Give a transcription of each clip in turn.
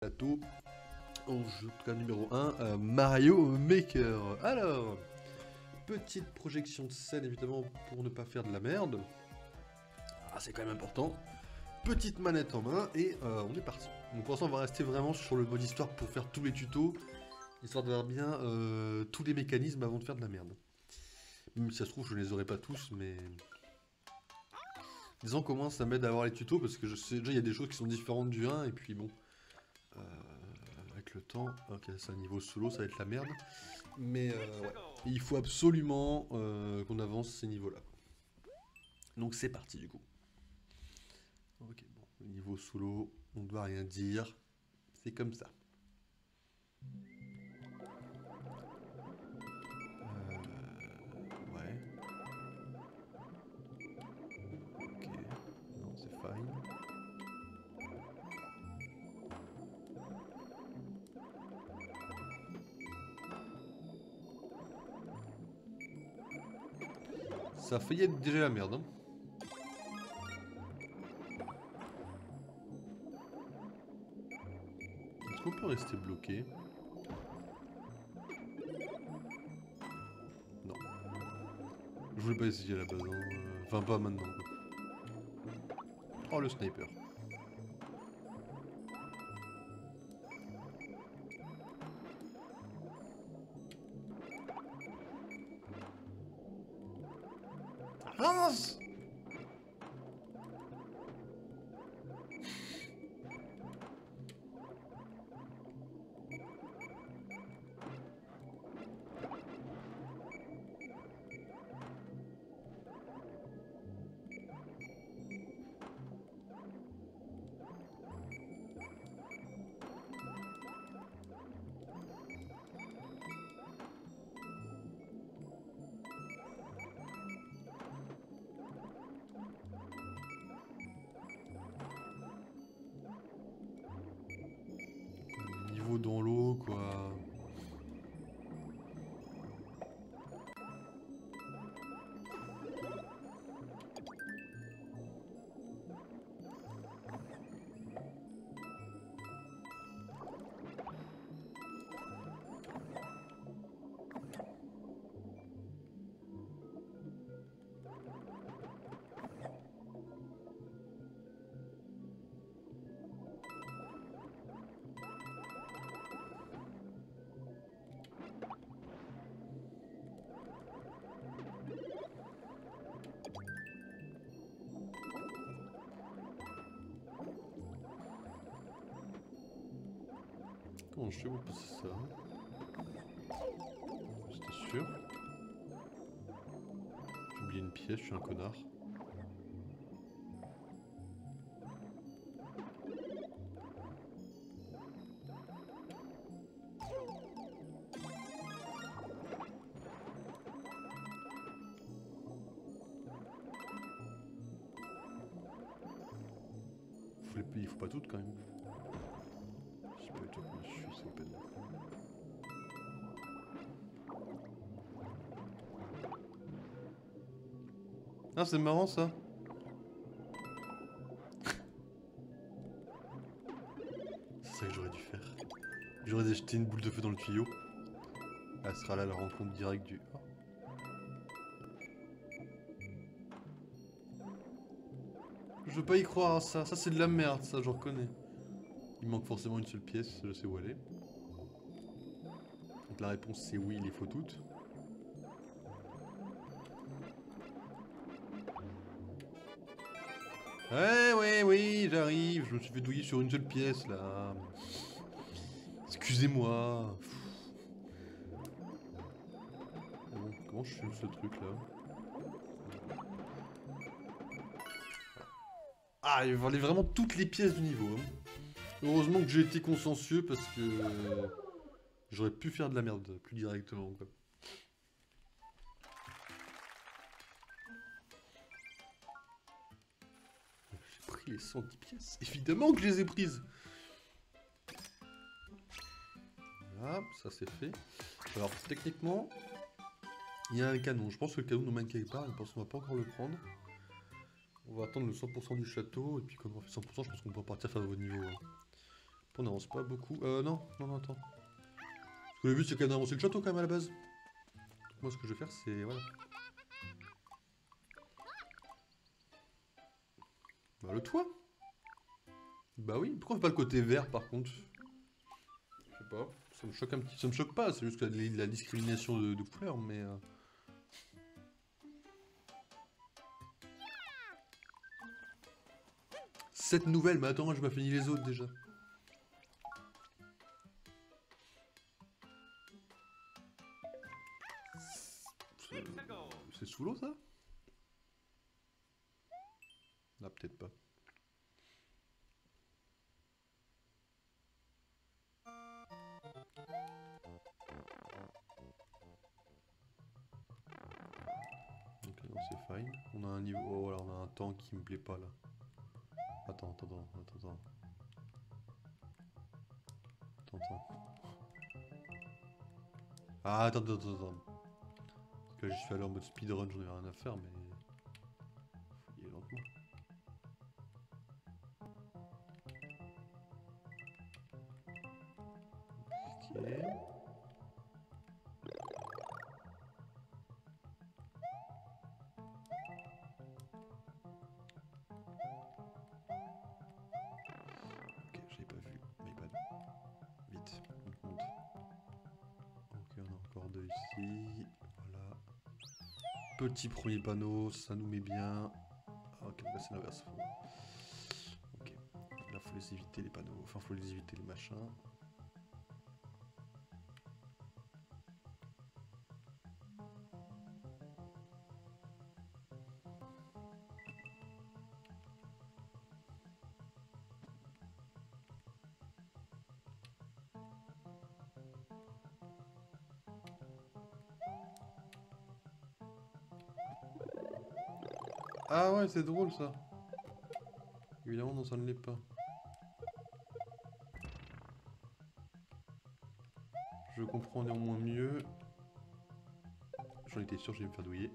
plateau au jeu numéro 1, Mario Maker. Alors, petite projection de scène évidemment pour ne pas faire de la merde. Ah, c'est quand même important. Petite manette en main et on est parti. Donc pour l'instant on va rester vraiment sur le mode histoire pour faire tous les tutos, histoire d'avoir bien tous les mécanismes avant de faire de la merde. Même si ça se trouve je ne les aurai pas tous, mais disons comment ça m'aide à avoir les tutos parce que je sais déjà il y a des choses qui sont différentes du 1 et puis bon, avec le temps, ok c'est un niveau solo, ça va être la merde, mais ouais, il faut absolument qu'on avance ces niveaux là. Donc c'est parti du coup. Ok, bon, le niveau solo, on ne doit rien dire, c'est comme ça. Ouais. Ok, non, c'est fine. Ça a failli être déjà la merde, hein. Est-ce qu'on peut rester bloqué? Non. Je voulais pas essayer à la base, hein. Enfin, pas maintenant, quoi. Oh, le sniper. Avance! Niveau dans l'eau, quoi. Comment je fais pour passer ça? C'était sûr. J'ai oublié une pièce, je suis un connard. Il faut pas toutes quand même. Je sais pas du tout comment je suis, c'est open. Ah, c'est marrant ça. C'est ça que j'aurais dû faire. J'aurais jeté une boule de feu dans le tuyau. Elle sera là la rencontre directe du... Oh. Je veux pas y croire à ça. Ça c'est de la merde, ça je reconnais. Il manque forcément une seule pièce, je sais où elle est. Donc la réponse c'est oui, il les faut toutes. Ouais, ouais, oui, j'arrive. Je me suis fait douiller sur une seule pièce là. Excusez-moi. Bon, comment je fais ce truc là? Ah, il fallait vraiment toutes les pièces du niveau. Hein. Heureusement que j'ai été consciencieux parce que j'aurais pu faire de la merde plus directement. Quoi. J'ai pris les 110 pièces. Évidemment que je les ai prises. Voilà, ça c'est fait. Alors techniquement, il y a un canon. Je pense que le canon nous mène quelque part. Je pense qu'on va pas encore le prendre. On va attendre le 100% du château. Et puis quand on fait 100%, je pense qu'on peut partir faire vos niveaux. Hein. On n'avance pas beaucoup. Non, non, attends. Parce que le but c'est quand même d'avancer le château quand même à la base. Moi ce que je vais faire c'est... Voilà. Bah le toit. Bah oui, pourquoi on fait pas le côté vert par contre? Je sais pas, ça me choque un petit... Ça me choque pas, c'est juste la discrimination de couleur, mais... Cette nouvelle, mais attends, je m'ai fini les autres déjà. C'est sous l'eau ça? Là peut-être pas. Ok, non c'est fine. On a un niveau... Oh voilà, on a un temps qui me plaît pas là. Attends. Ah, attends. Parce que là, je suis allé en mode speedrun, j'en ai rien à faire, mais... Faut y aller lentement. Ok. Ok, j'avais pas vu. Mais pas... Vite, on monte. Ok, on a encore deux ici. Voilà. Petit premier panneau, ça nous met bien. Ah, ok, là c'est l'inverse. Ok, là faut les éviter les panneaux. Enfin, faut les éviter les machins. Ah ouais, c'est drôle ça. Évidemment, non, ça ne l'est pas. Je comprends néanmoins mieux. J'en étais sûr, je vais me faire douiller.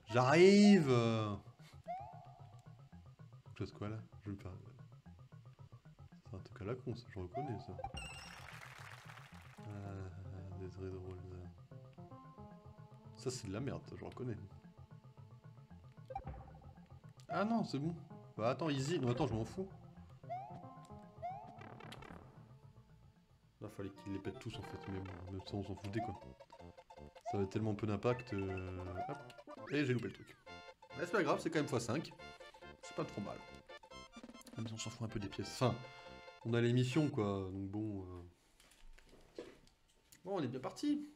J'arrive. Chose quoi là? Je vais me faire... C'est un truc à la con ça, je reconnais ça. Ah, c'est très drôle ça. Ça c'est de la merde, ça, je reconnais. Ah non, c'est bon. Bah attends, easy. Non, attends, je m'en fous. Là, fallait qu'il les pète tous en fait, mais bon, même ça, on s'en foutait quoi. Ça avait tellement peu d'impact. Hop. Et j'ai loupé le truc. Mais c'est pas grave, c'est quand même x5. C'est pas trop mal. Même si on s'en fout un peu des pièces. Enfin, on a l'émission quoi, donc bon. Bon, on est bien parti.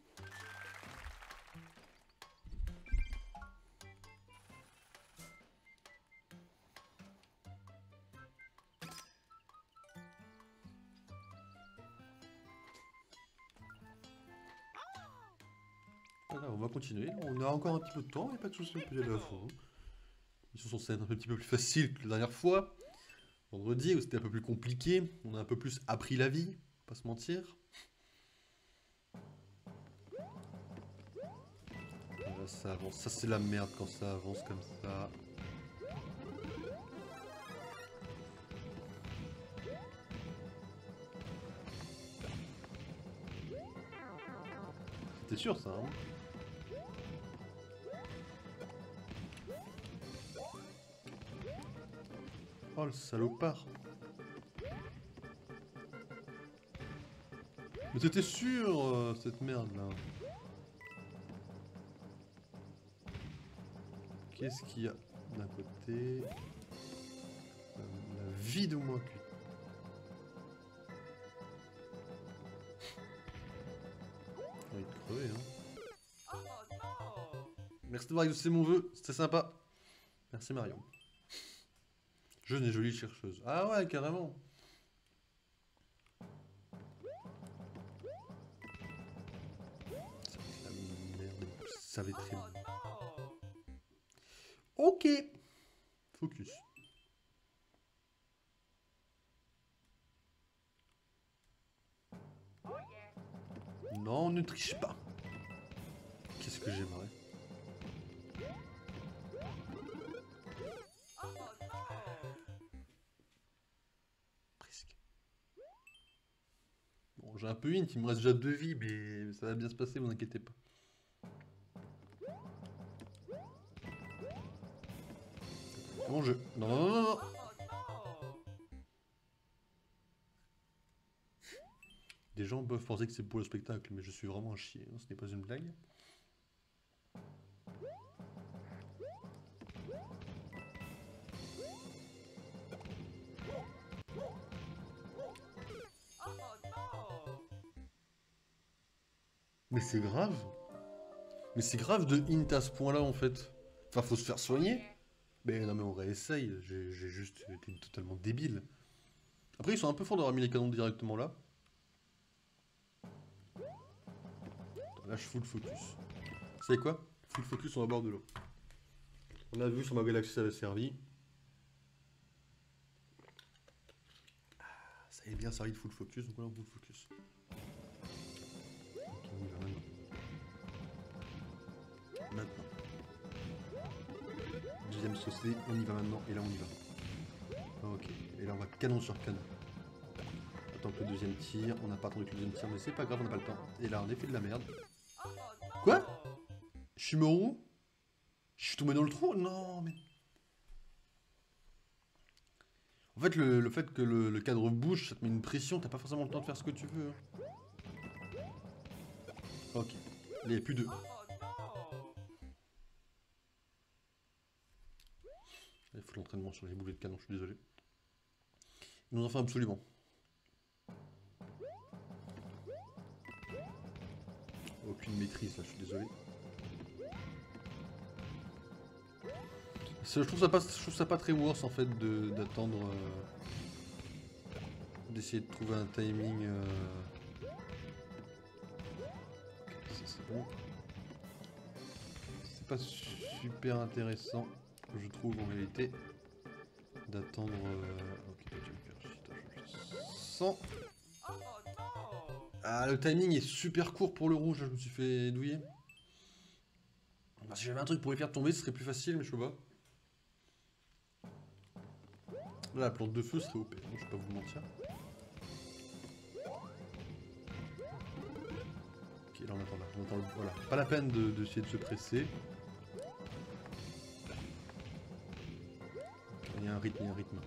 Voilà, on va continuer. On a encore un petit peu de temps, il n'y a pas de soucis, on peut y aller à fond. Ils sont censés être un petit peu plus faciles que la dernière fois. Vendredi, où c'était un peu plus compliqué. On a un peu plus appris la vie, pas se mentir. Là, ça avance. Ça, c'est la merde quand ça avance comme ça. C'était sûr, ça, hein? Oh, le salopard. Mais c'était sûr, cette merde-là. Qu'est-ce qu'il y a d'un côté? La vie de moi, putain. J'ai envie de crever, hein. Merci d'avoir exaucé mon vœu, c'était sympa. Merci Marion. Jeune et jolie chercheuse. Ah ouais, carrément. Ça va être la merde. Ça va être très... Ok. Focus. Non, ne triche pas. que j'aimerais. Presque. Bon, j'ai un peu hint, il me reste déjà 2 vies, mais ça va bien se passer, vous inquiétez pas. Bon jeu. Non, non, non, non. Des gens peuvent penser que c'est pour le spectacle, mais je suis vraiment un chien, ce n'est pas une blague. Mais c'est grave. Mais c'est grave de hint à ce point-là en fait. Enfin, faut se faire soigner. Mais non, mais on réessaye. J'ai juste été totalement débile. Après, ils sont un peu forts d'avoir mis les canons directement là. Attends, lâche full focus. Vous savez quoi? Full focus, on va boire de l'eau. On a vu sur ma galaxie, ça avait servi. Ça avait bien servi de full focus, donc voilà, full focus. Ok, on y va maintenant. Deuxième saucé, on y va maintenant, et là on y va. Ok, et là on va canon sur canon. Attends que le deuxième tir, on n'a pas attendu que le deuxième tir, mais c'est pas grave, on n'a pas le temps. Et là on a fait de la merde. Quoi? Je suis mort où? Je suis tombé dans le trou? Non, mais... En fait, le fait que le cadre bouge, ça te met une pression, t'as pas forcément le temps de faire ce que tu veux. Hein. Ok, il n'y a plus deux. Il faut l'entraînement sur les boulets de canon, je suis désolé. Il nous en faut absolument. Aucune maîtrise là, je suis désolé. Je trouve ça pas très worse en fait d'attendre. D'essayer de trouver un timing. Ça c'est bon. C'est pas super intéressant, je trouve en réalité, d'attendre. Ok, tu vas faire 100. Ah, le timing est super court pour le rouge, je me suis fait douiller. Si j'avais un truc pour les faire tomber, ce serait plus facile, mais je peux pas. Là, la plante de feu serait OP, je vais pas vous mentir. Ok, là on attend là. On attend le... Voilà, pas la peine d'essayer de se presser. Il y a un rythme, il y a un rythme.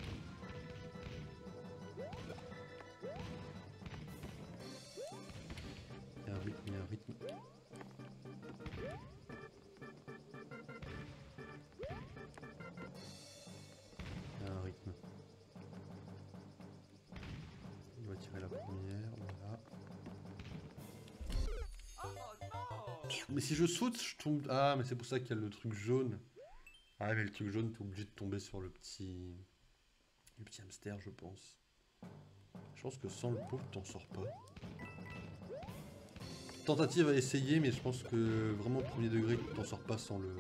Il y a un rythme, il y a un rythme. Il y a un rythme. On va tirer la première, voilà. Merde, mais si je saute, je tombe... Ah, mais c'est pour ça qu'il y a le truc jaune. Ah, mais le truc jaune, t'es obligé de tomber sur le petit... Le petit hamster, je pense. Je pense que sans le pot, t'en sors pas. Tentative à essayer, mais je pense que vraiment premier degré, t'en sors pas sans le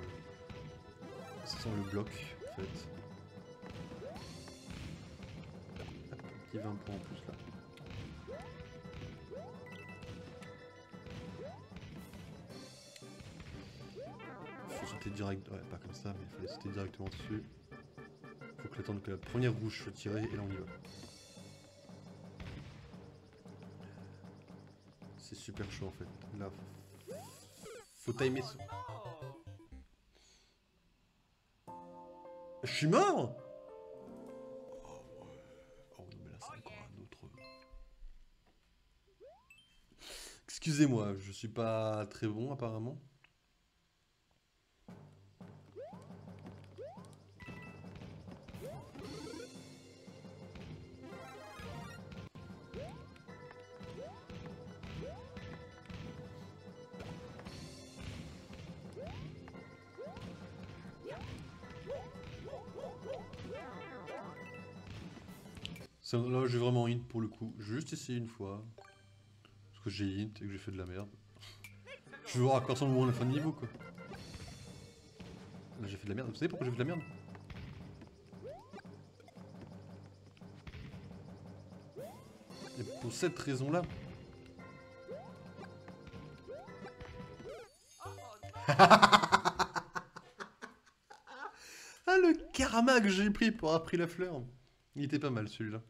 bloc, en fait. Hop, un petit 20 points en plus là. Faut sauter direct, ouais, pas comme ça, mais il fallait sauter directement dessus. Faut que l'attendre que la première rouge soit tirée, et là on y va. C'est super chaud en fait. Là, faut timer ça. Je suis mort? Oh non, mais là c'est encore un autre. Excusez-moi, je suis pas très bon apparemment. Là j'ai vraiment hint pour le coup. Je vais juste essayer une fois. Parce que j'ai hint et que j'ai fait de la merde. Je veux voir à quoi ressemble mon fin de niveau quoi. Là j'ai fait de la merde. Vous savez pourquoi j'ai fait de la merde? Et pour cette raison là. Ah, le karma que j'ai pris pour avoir pris la fleur. Il était pas mal celui-là.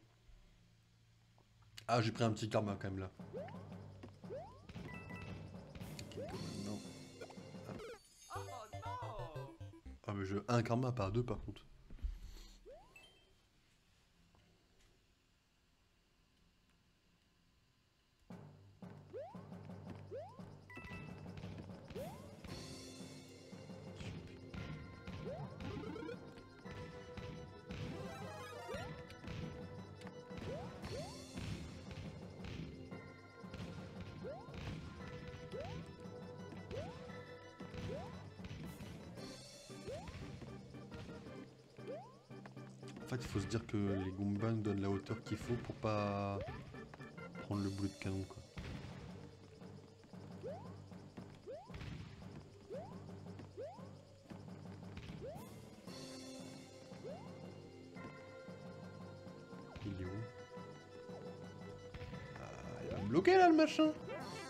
Ah, j'ai pris un petit karma quand même là. Ok, comme maintenant. Ah, mais je... un karma par deux par contre. En fait, il faut se dire que les Goombas nous donnent la hauteur qu'il faut pour pas prendre le boulet de canon, quoi. Il est où? Ah, il va me bloquer là, le machin.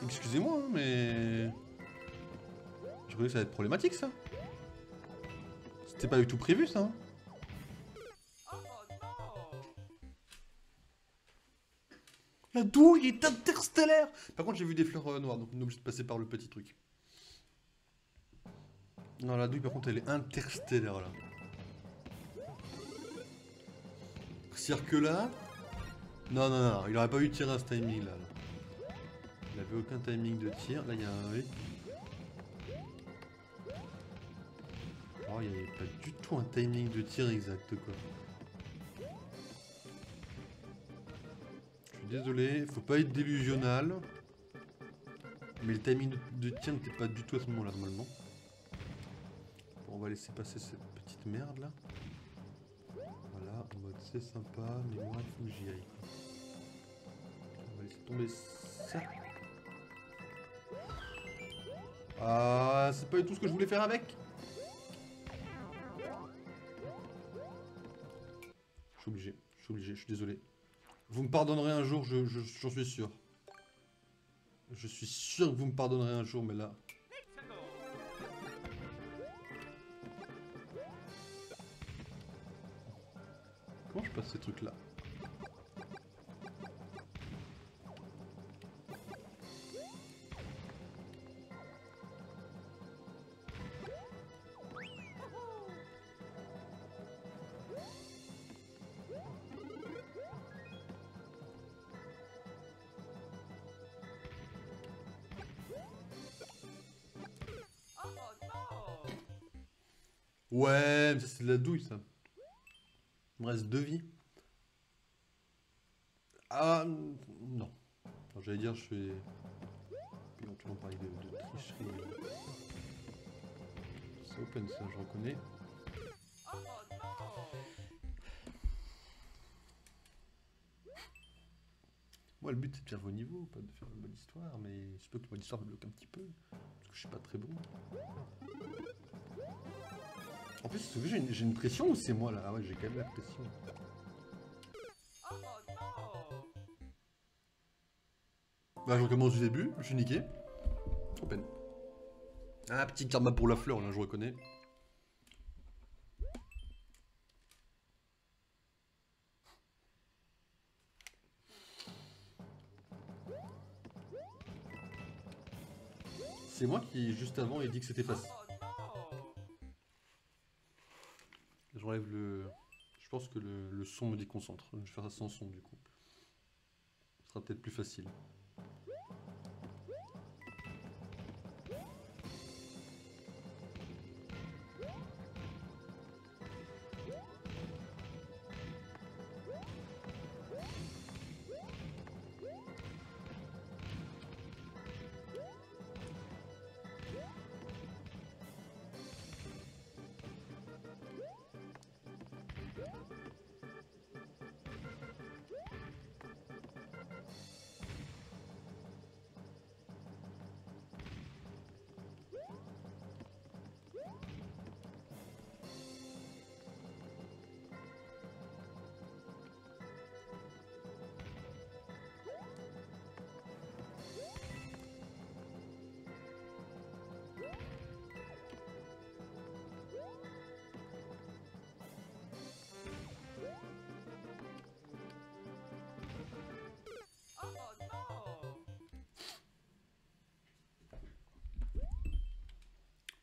Excusez-moi, hein, mais... Je croyais que ça allait être problématique, ça. C'était pas du tout prévu, ça. Hein. La douille est interstellaire. Par contre, j'ai vu des fleurs noires, donc on est obligé de passer par le petit truc. Non, la douille, par contre, elle est interstellaire, là. C'est-à-dire que là... Non, non, non, il aurait pas eu de tir à ce timing, là. Il avait aucun timing de tir. Là, il y a un... Oui. Oh, il n'y avait pas du tout un timing de tir exact, quoi. Je suis désolé, faut pas être délusionnal. Mais le timing de tir n'était pas du tout à ce moment-là, normalement. Bon, on va laisser passer cette petite merde, là. Voilà, en mode c'est sympa, mais moi, il faut que j'y aille. On va laisser tomber ça. Ah, c'est pas du tout ce que je voulais faire avec. Je suis obligé, je suis désolé. Vous me pardonnerez un jour, j'en suis sûr. Je suis sûr que vous me pardonnerez un jour, mais là... Comment je passe ces trucs-là? Ouais, mais ça c'est de la douille, ça. Il me reste 2 vies. Ah, non. J'allais dire, je fais... Puis on toujours parler de tricherie. C'est open, ça, je reconnais. Moi, le but, c'est de faire vos niveaux, pas de faire une bonne histoire, mais je peux que mon histoire me bloque un petit peu, parce que je suis pas très bon. En plus, j'ai une pression ou c'est moi, là? Ah ouais, j'ai quand même la pression. Bah, je recommence du début, je suis niqué. Open. Ah, petit karma pour la fleur, là, je reconnais. C'est moi qui, juste avant, ai dit que c'était facile. J'enlève le... Je pense que le son me déconcentre. Je vais faire ça sans son, du coup. Ce sera peut-être plus facile.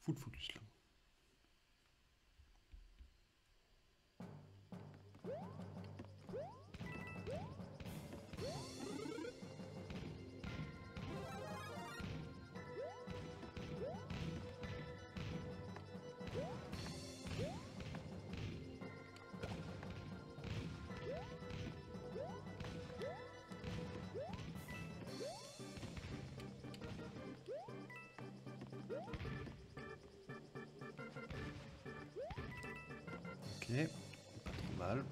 full focus là. Ok, pas trop mal.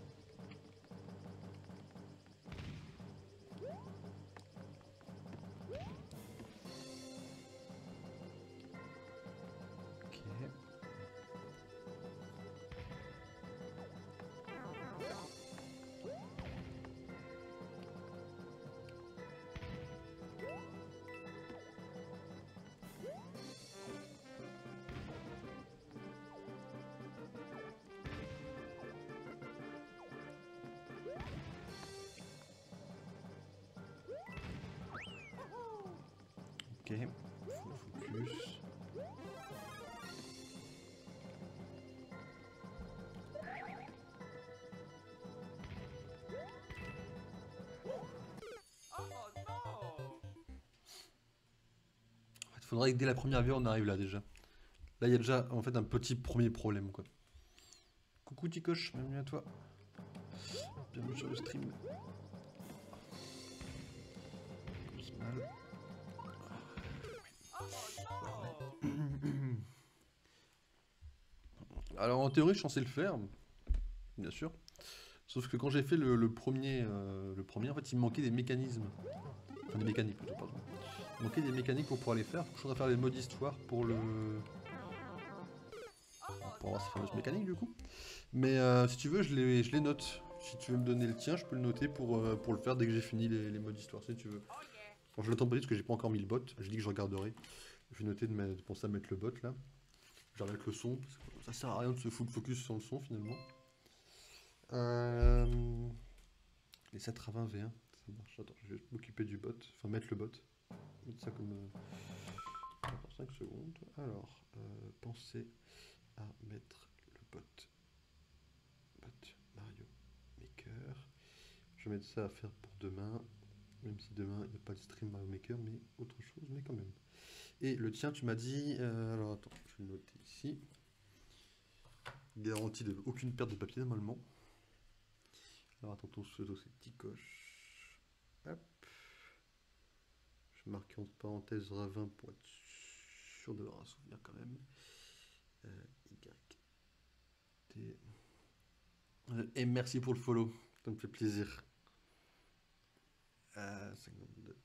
Ok. Ok, full focus. Il faudrait que dès la première vie on arrive là déjà. Là il y a déjà en fait un petit premier problème quoi. Coucou Ticoche, bienvenue à toi. Bienvenue sur le stream. C'est mal. Alors en théorie je suis censé le faire, bien sûr. Sauf que quand j'ai fait le premier, en fait il me manquait des mécanismes. Enfin des mécaniques plutôt, pardon. Il manquait des mécaniques pour pouvoir les faire. Je voudrais faire les modes histoire pour le... Pour avoir ces fameuses mécaniques du coup. Mais si tu veux je les note. Si tu veux me donner le tien, je peux le noter pour le faire dès que j'ai fini les modes histoire, si tu veux. Bon, je l'attends pas parce que j'ai pas encore mis le bot. J'ai dit que je regarderai. Je vais noter de penser à mettre le bot là. Je vais mettre le son. Ça sert à rien de se full focus sur le son finalement. Les 7 à 20 V1, ça marche. Attends, je vais m'occuper du bot. Enfin, mettre le bot. Mettre ça comme... Attends, 5 secondes. Alors, pensez à mettre le bot. Bot Mario Maker. Je vais mettre ça à faire pour demain. Même si demain, il n'y a pas de stream Mario Maker, mais autre chose, mais quand même. Et le tien, tu m'as dit... alors, attends, je vais le noter ici. Garantie de aucune perte de papier, normalement. Alors, attends, ton pseudo, c'est Ticoche. Hop. Je marque entre parenthèses Ravin pour être sûr de l'avoir un souvenir quand même. Y. T. Et merci pour le follow, ça me fait plaisir. 52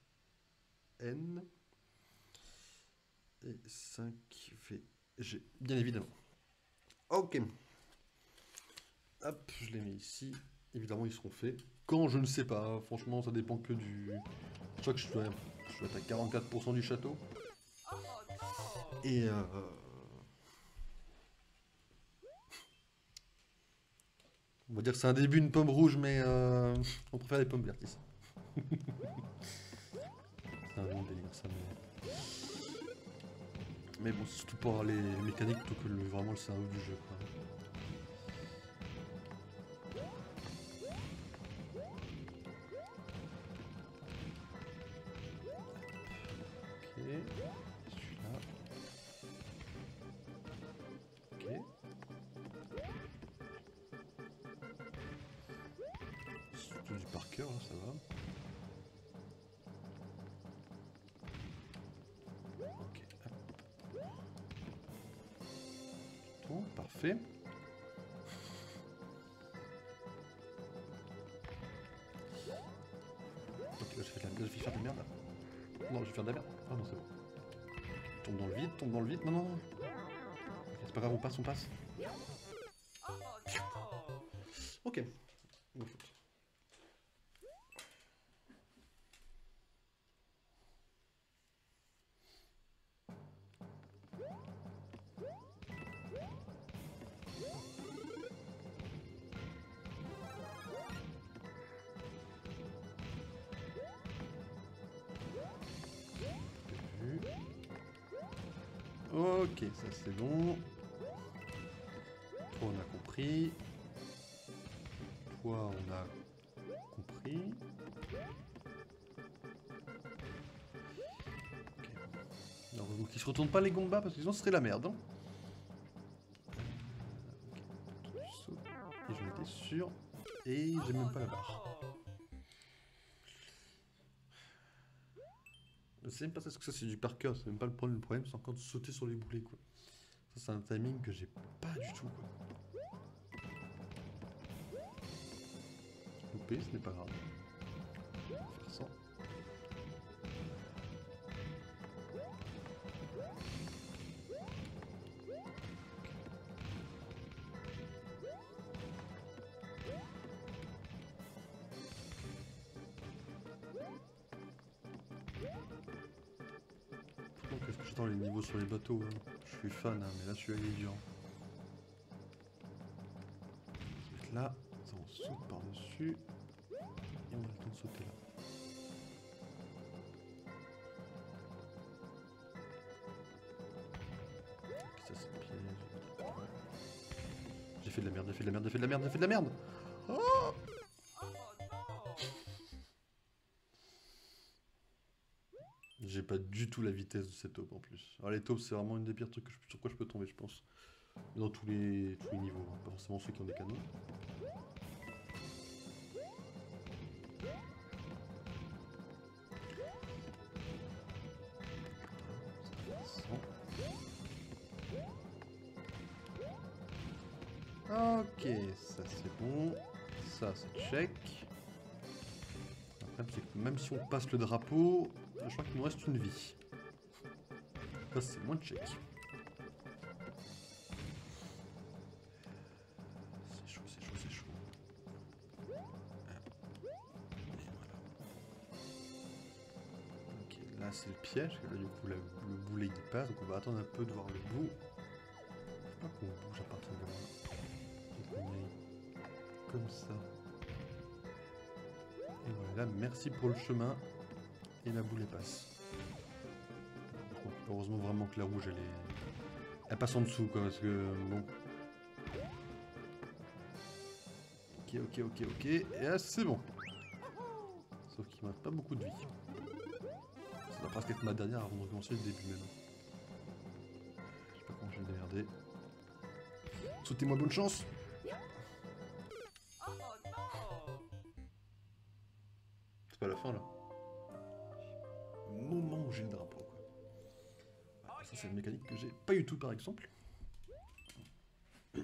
N. Et 5 V. G, bien évidemment. Ok. Hop, je les mets ici. Évidemment, ils seront faits. Quand, je ne sais pas. Franchement, ça dépend que du... Je crois que je dois être à 44% du château. Et on va dire que c'est un début, une pomme rouge, mais on préfère les pommes vertes ici. C'est un long délire ça, mais bon, c'est surtout pour avoir les mécaniques plutôt que vraiment le scénario du jeu, quoi. Ok, celui-là. Ok. C'est surtout du par cœur, hein, ça va. Ok, hop. Bon, parfait. Ok, là, je vais faire de la merde. Là. Non, je vais faire de la merde. Ah non, c'est bon. Tombe dans le vide, tombe dans le vide. Non, non, non. Okay, c'est pas grave, on passe, on passe. Ok. No faute. Ok, ça c'est bon. Toi on a compris. Toi on a compris. Ok. Alors donc ils se retournent pas les Gombas parce que sinon ce serait la merde. Hein. Ok. Et j'en étais sûr. Et j'ai même pas la barre. C'est même pas ça, parce que ça c'est du par cœur, c'est même pas le problème c'est encore de sauter sur les boulets quoi. Ça c'est un timing que j'ai pas du tout quoi. Loupé, ce n'est pas grave. On va faire ça. Qu'est-ce que j'attends les niveaux sur les bateaux hein. Je suis fan hein, mais là celui-là il est dur. Là, ça on saute par-dessus. Et on a le temps de sauter là. Ok, ça c'est le piège. J'ai fait de la merde, j'ai fait de la merde, j'ai fait de la merde, j'ai fait de la merde. Oh j'ai pas du tout la vitesse de cette taupe en plus. Alors les taupes c'est vraiment une des pires trucs sur quoi je peux tomber je pense. Dans tous les niveaux, hein. Pas forcément ceux qui ont des canons. Ok, ça c'est bon. Ça c'est check. Le problème c'est que même si on passe le drapeau, je crois qu'il nous reste une vie. Ça c'est moins de check. C'est chaud, c'est chaud, c'est chaud. Et voilà. Ok, là c'est le piège, là du coup le boulet il passe, donc on va attendre un peu de voir le bout. Faut pas qu'on bouge à partir de là. Donc on est comme ça. Et voilà, merci pour le chemin. Et la boule passe. Donc, heureusement vraiment que la rouge elle passe en dessous quoi, parce que bon. Ok. Et là c'est bon. Sauf qu'il me reste pas beaucoup de vie. Ça va presque être ma dernière avant de recommencer le début même. Je sais pas comment je vais me démerder. Souhaitez-moi bonne chance. C'est pas la fin là. Moment où j'ai le drapeau quoi. Ah, ça c'est une mécanique que j'ai pas du tout par exemple. Le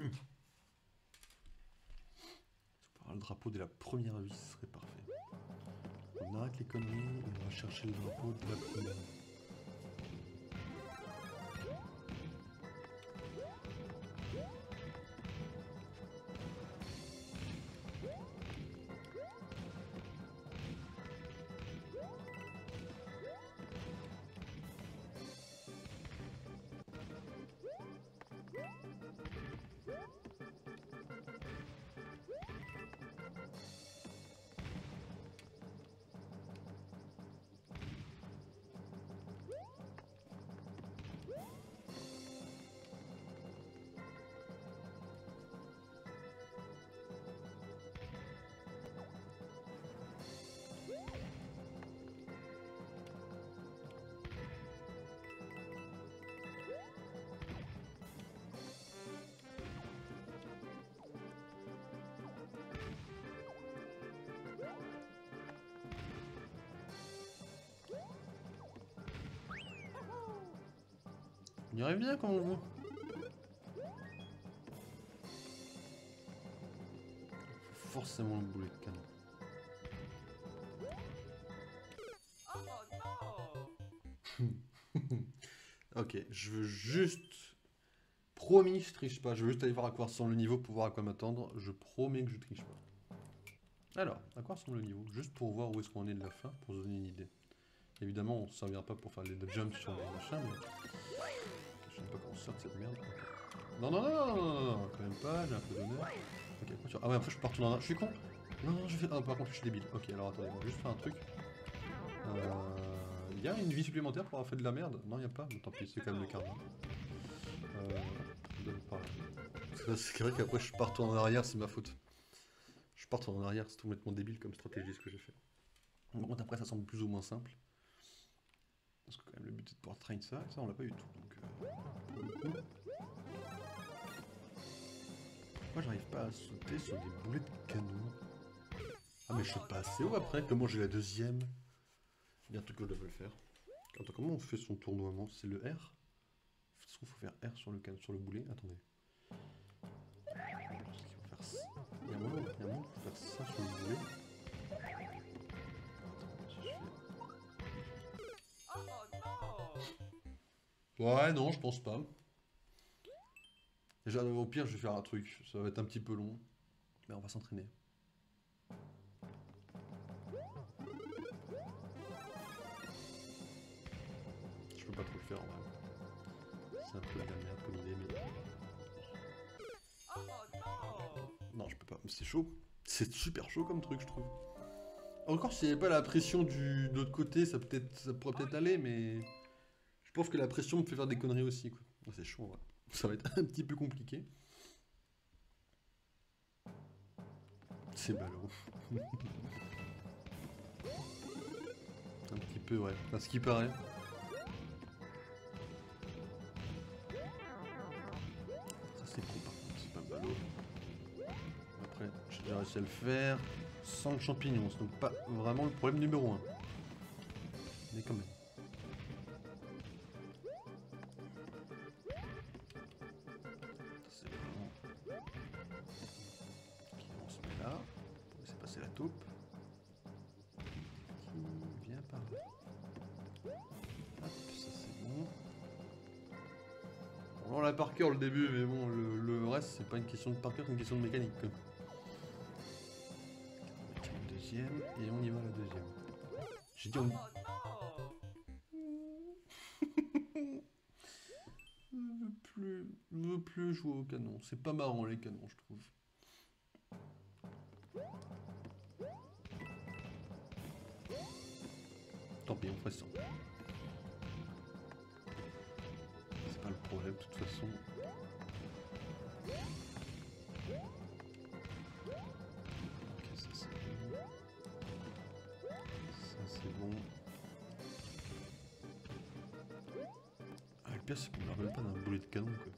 drapeau dès la première vie, ce serait parfait. On arrête les conneries, on va chercher le drapeau de la première vie. On y arrive bien quand on veut. Faut forcément le boulet de canon. Ok, je veux juste... Promis, je triche pas. Je veux juste aller voir à quoi ressemble le niveau pour voir à quoi m'attendre. Je promets que je triche pas. Alors, à quoi ressemble le niveau? Juste pour voir où est-ce qu'on est de la fin, pour se donner une idée. Évidemment, on ne servira pas pour faire les jumps sur les machins, mais... Je sais pas comment on sort de cette merde. Okay. Non, quand même pas, j'ai un peu d'honneur. Ok, quoi, ah ouais, après je peux pas retourner en arrière. Je suis con. Non, je fais... Ah, par contre, je suis débile. Ok, alors attendez, on va juste faire un truc. Il y a une vie supplémentaire pour avoir fait de la merde? Non, il n'y a pas, mais tant pis, c'est quand même le karma. C'est vrai qu'après je pars en arrière, c'est ma faute. Je pars en arrière, c'est complètement débile comme stratégie ce que j'ai fait. Par contre après ça semble plus ou moins simple. Parce que quand même le but c'est de pouvoir train ça, et ça on l'a pas eu tout. Donc pour le coup... Pourquoi j'arrive pas à sauter sur des boulets de canon? Ah mais je saute pas assez haut après, comment j'ai la deuxième? Bientôt que je dois le faire. Attends, comment on fait son tournoiement? C'est le R? Est-ce qu'il faut faire R sur le canon, sur le boulet? Attendez. Est-ce qu'il faut faire ça? Il y a un moment où faut faire ça sur le boulet. Attends, si je fais... Ouais, non, je pense pas. Déjà, au pire, je vais faire un truc. Ça va être un petit peu long. Mais on va s'entraîner. Je peux pas trop le faire en vrai. C'est un peu de la merde comme idée, mais... Non, je peux pas. C'est chaud. C'est super chaud comme truc, je trouve. Encore s'il n'y avait pas la pression de l'autre côté, ça pourrait peut-être aller, mais... Je pense que la pression me fait faire des conneries aussi, quoi. C'est chaud, ouais. Ça va être un petit peu compliqué. C'est ballot. Un petit peu, ouais. À ce qui paraît. Ça, c'est con, par contre. C'est pas ballot. Après, j'ai déjà réussi à le faire sans le champignon. C'est donc pas vraiment le problème numéro 1. Mais quand même. C'est vraiment... Ok, on se met là. On va laisser passer la taupe. Qui vient par là. Hop, ça c'est bon. Bon, on l'a par cœur le début, mais bon, le reste, c'est pas une question de par cœur, c'est une question de mécanique. Quoi. On va le deuxième, et on y va la deuxième. J'ai dit on... Je veux plus jouer au canon. C'est pas marrant les canons, je trouve. Tant pis, on ferait ça. C'est pas le problème, de toute façon. Ok, ça c'est bon. Ça c'est bon. Ah, le pire, c'est qu'on ne me rappelle pas d'un boulet de canon, quoi.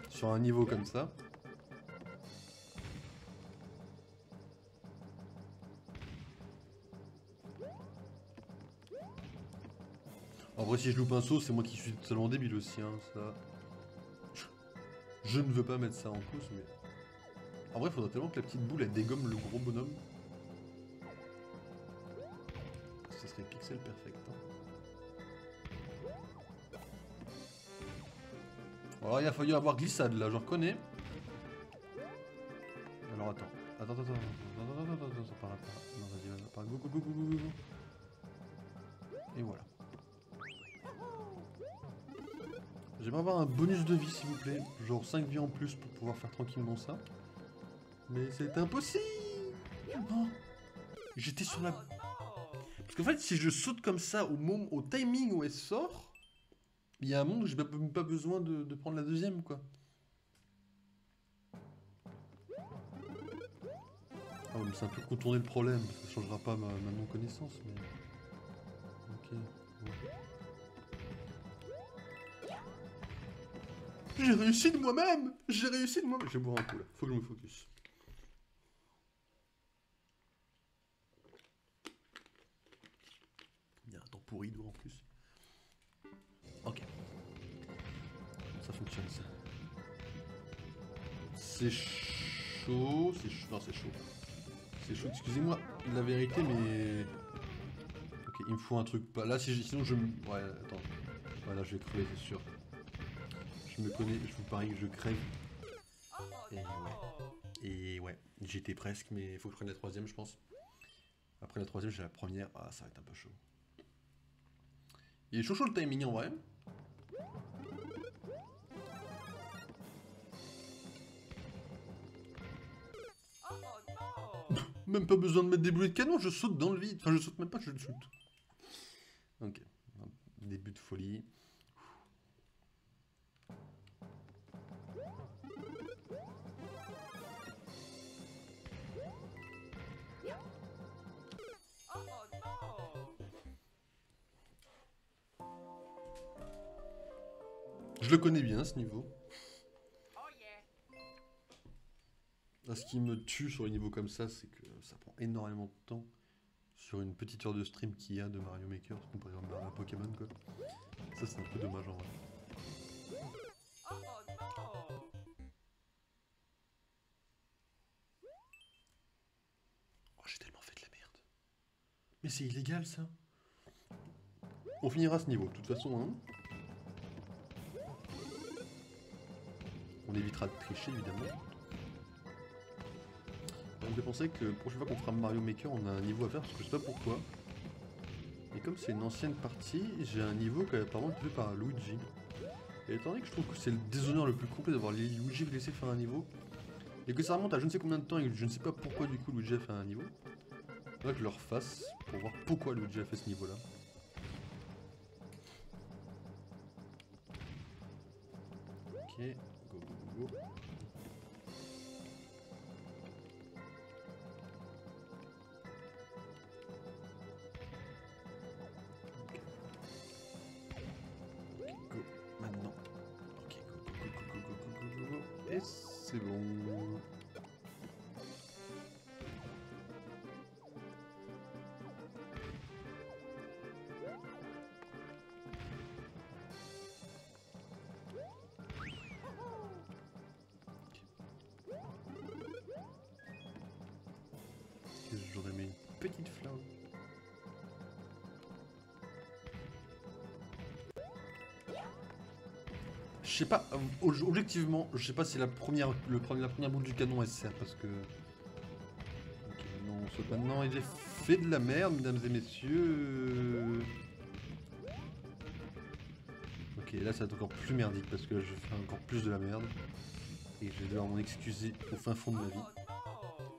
Sur un niveau comme ça. En vrai, si je loupe un saut, c'est moi qui suis totalement débile aussi, hein, ça... Je ne veux pas mettre ça en cause, mais... En vrai, il faudrait tellement que la petite boule, elle dégomme le gros bonhomme. Ça serait pixel perfect, hein. Alors, il a fallu avoir glissade, là, je reconnais. Alors, attends, par là. Non, vas-y, par là. Go. Et voilà. J'aimerais avoir un bonus de vie, s'il vous plaît. Genre 5 vies en plus pour pouvoir faire tranquillement ça. Mais c'est impossible. Non. J'étais sur la... Parce qu'en fait, si je saute comme ça au timing où elle sort, il y a un moment où j'ai même pas besoin de prendre la deuxième, quoi. Ah ouais, mais c'est un peu contourner le problème. Ça changera pas ma non-connaissance, mais... Ok. Bon. J'ai réussi de moi-même. Je vais boire un coup, là. Faut que je me focus. Il y a un temps pourri d'eau en plus. Ok. Ça fonctionne, ça. C'est chaud. Non, c'est chaud. C'est chaud, excusez-moi la vérité, mais... Ok, il me faut un truc pas... Là, sinon je me... Ouais, attends. Voilà, je vais crever, c'est sûr. Je me connais, je vous parie que je crève. Et ouais, j'étais presque, mais il faut que je prenne la troisième, je pense. Après la troisième, j'ai la première. Ah, ça va être un peu chaud. Il est chaud le timing en vrai. Même pas besoin de mettre des boulets de canon, je saute dans le vide. Enfin, je saute même pas, je le saute. Ok, début de folie. Je le connais bien ce niveau. Là, ce qui me tue sur les niveaux comme ça, c'est que ça prend énormément de temps sur une petite heure de stream qu'il y a de Mario Maker, comparé à Pokémon quoi. Ça c'est un peu dommage en vrai. Oh, j'ai tellement fait de la merde. Mais c'est illégal ça. On finira ce niveau, de toute façon, hein. On évitera de tricher, évidemment. On me fait penser que la prochaine fois qu'on fera Mario Maker, on a un niveau à faire, parce que je sais pas pourquoi. Et comme c'est une ancienne partie, j'ai un niveau qui a apparemment été fait par Luigi. Et étant donné que je trouve que c'est le déshonneur le plus complet d'avoir Luigi laissé faire un niveau, et que ça remonte à je ne sais combien de temps et que je ne sais pas pourquoi du coup Luigi a fait un niveau, faudrait que je le refasse pour voir pourquoi Luigi a fait ce niveau là. Ok, go go go. Ok, go, maintenant. Ok, go go go go go go go go go. Et c'est bon. J'aurais mis une petite flamme. Je sais pas, objectivement, je sais pas si la première boule du canon elle sert parce que. Ok, non, on saute maintenant et j'ai fait de la merde, mesdames et messieurs. Ok, là ça va être encore plus merdique parce que là je fais encore plus de la merde. Et je vais devoir m'en excuser au fin fond de ma vie.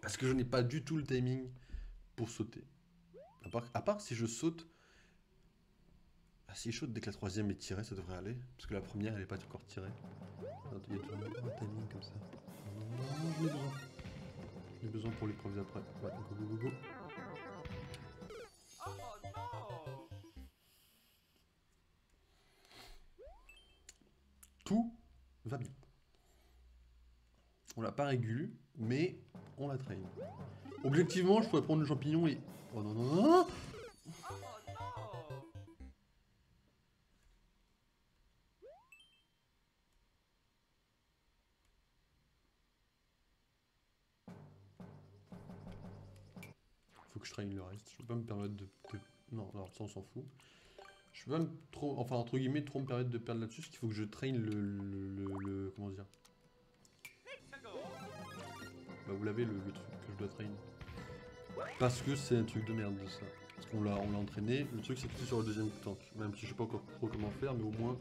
Parce que je n'ai pas du tout le timing pour sauter. À part si je saute. Ah, si je saute dès que la troisième est tirée, ça devrait aller. Parce que la première elle n'est pas encore tirée. Il y a toujours un timing comme ça. Non, j'en ai besoin. J'en ai besoin pour l'épreuve d'après. Ouais, go go go go. Tout va bien. On l'a pas régulu, mais on l'a traîné. Objectivement, je pourrais prendre le champignon et... Oh non non non non. Faut que je traîne le reste. Je peux pas me permettre de... Non, alors ça on s'en fout. Je peux pas me trop... Enfin, entre guillemets, trop me permettre de perdre là-dessus, parce qu'il faut que je traîne comment dire. Bah vous l'avez le truc que je dois traîner. Parce que c'est un truc de merde de ça. Parce qu'on l'a entraîné. Le truc c'est que c'est sur le deuxième tank. Même si je sais pas encore trop comment faire, mais au moins...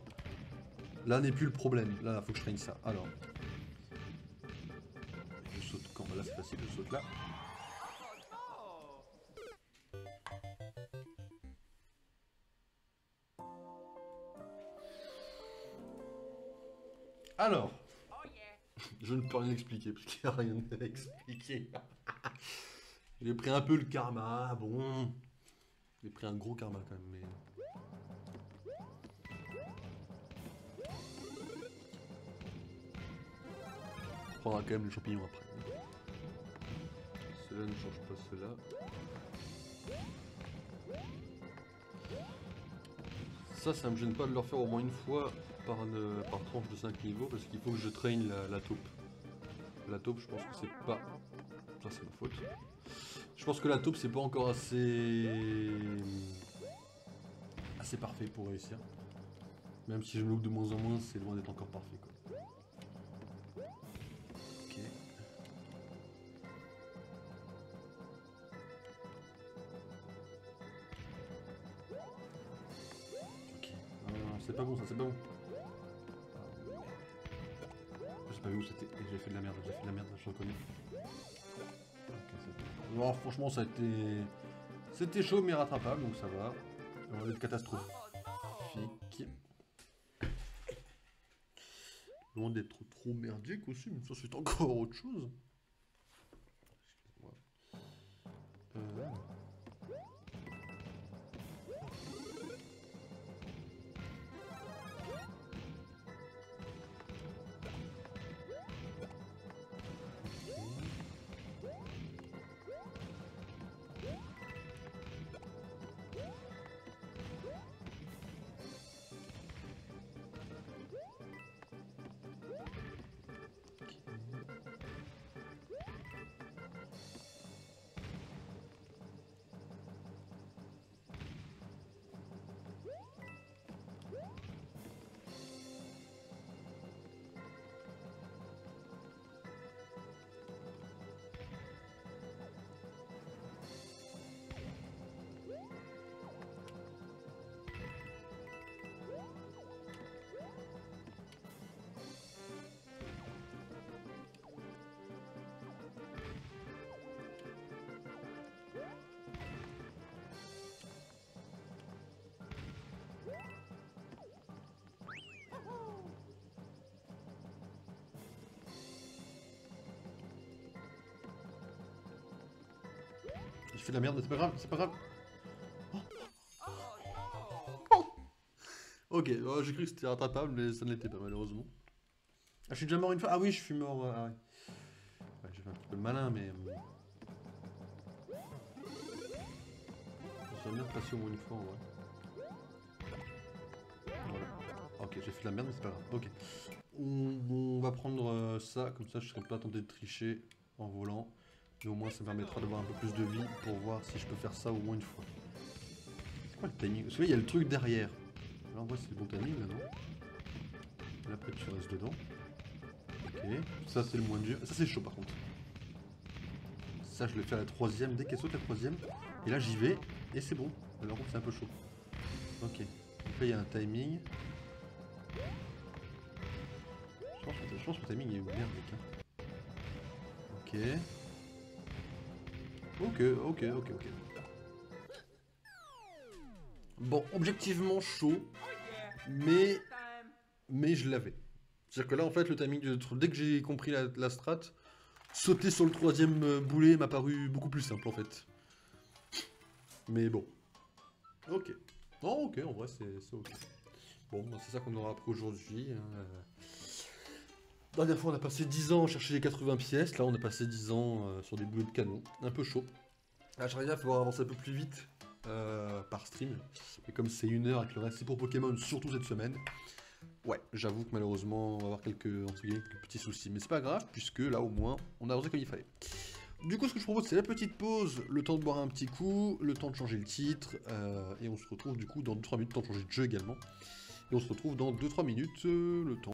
Là n'est plus le problème. Là, faut que je traîne ça. Alors... Je saute quand? Bah là c'est facile, je saute là. Alors, je ne peux rien expliquer parce qu'il n'y a rien à expliquer. J'ai pris un peu le karma, bon. J'ai pris un gros karma quand même, mais. On prendra quand même le champignon après. Cela ne change pas cela. Ça me gêne pas de le refaire au moins une fois par tranche de 5 niveaux parce qu'il faut que je traîne la taupe. La taupe, je pense que c'est pas... Ça c'est ma faute. Je pense que la taupe c'est pas encore assez parfait pour réussir. Même si je me loupe de moins en moins, c'est loin d'être encore parfait quoi. Ok. Ok. Non, c'est pas bon ça, c'est pas bon. Je sais pas où c'était. J'ai fait de la merde, je reconnais. Okay, bon, franchement ça a été... C'était chaud mais rattrapable donc ça va. On va être catastrophique. Loin d'être trop merdique aussi, mais ça c'est encore autre chose. Excuse-moi. j'ai fait de la merde, mais c'est pas grave, c'est pas grave. Ok, j'ai cru que c'était rattrapable, mais ça ne l'était pas malheureusement. Ah, je suis déjà mort une fois. Ah oui, je suis mort. Ah, ouais. Ouais, j'ai fait un petit peu le malin, mais. J'aimerais bien repasser au moins une fois, ouais. Voilà. Ok, j'ai fait de la merde, mais c'est pas grave. Ok. On va prendre ça, comme ça je serai pas tenté de tricher en volant. Mais au moins ça me permettra d'avoir un peu plus de vie pour voir si je peux faire ça au moins une fois. C'est quoi le timing? Parce que là, il y a le truc derrière. Là on voit c'est le bon timing là, non? Là après tu restes dedans. Ok, ça c'est le moins dur. Ça c'est chaud par contre. Ça je le fais à la troisième, dès qu'elle saute la troisième. Et là j'y vais, et c'est bon. Alors c'est un peu chaud. Ok, donc là il y a un timing. Je pense que le timing il est ouvert mec. Hein. Ok. Bon, objectivement chaud, mais je l'avais. C'est-à-dire que là, en fait, le timing dès que j'ai compris la strat, sauter sur le troisième boulet m'a paru beaucoup plus simple, en fait. Mais bon. Ok. Oh, ok, en vrai, c'est ok. Bon, bah, c'est ça qu'on aura appris aujourd'hui. Hein. Dernière fois, on a passé 10 ans à chercher les 80 pièces. Là, on a passé 10 ans sur des boulets de canon. Un peu chaud. Là, j'aimerais bien pouvoir avancer un peu plus vite par stream. Et comme c'est 1 heure avec le reste, c'est pour Pokémon, surtout cette semaine. Ouais, j'avoue que malheureusement, on va avoir quelques petits soucis. Mais c'est pas grave, puisque là, au moins, on a avancé comme il fallait. Du coup, ce que je propose, c'est la petite pause, le temps de boire un petit coup, le temps de changer le titre, et on se retrouve du coup dans 2-3 minutes, le temps de changer de jeu également. Et on se retrouve dans 2-3 minutes, le temps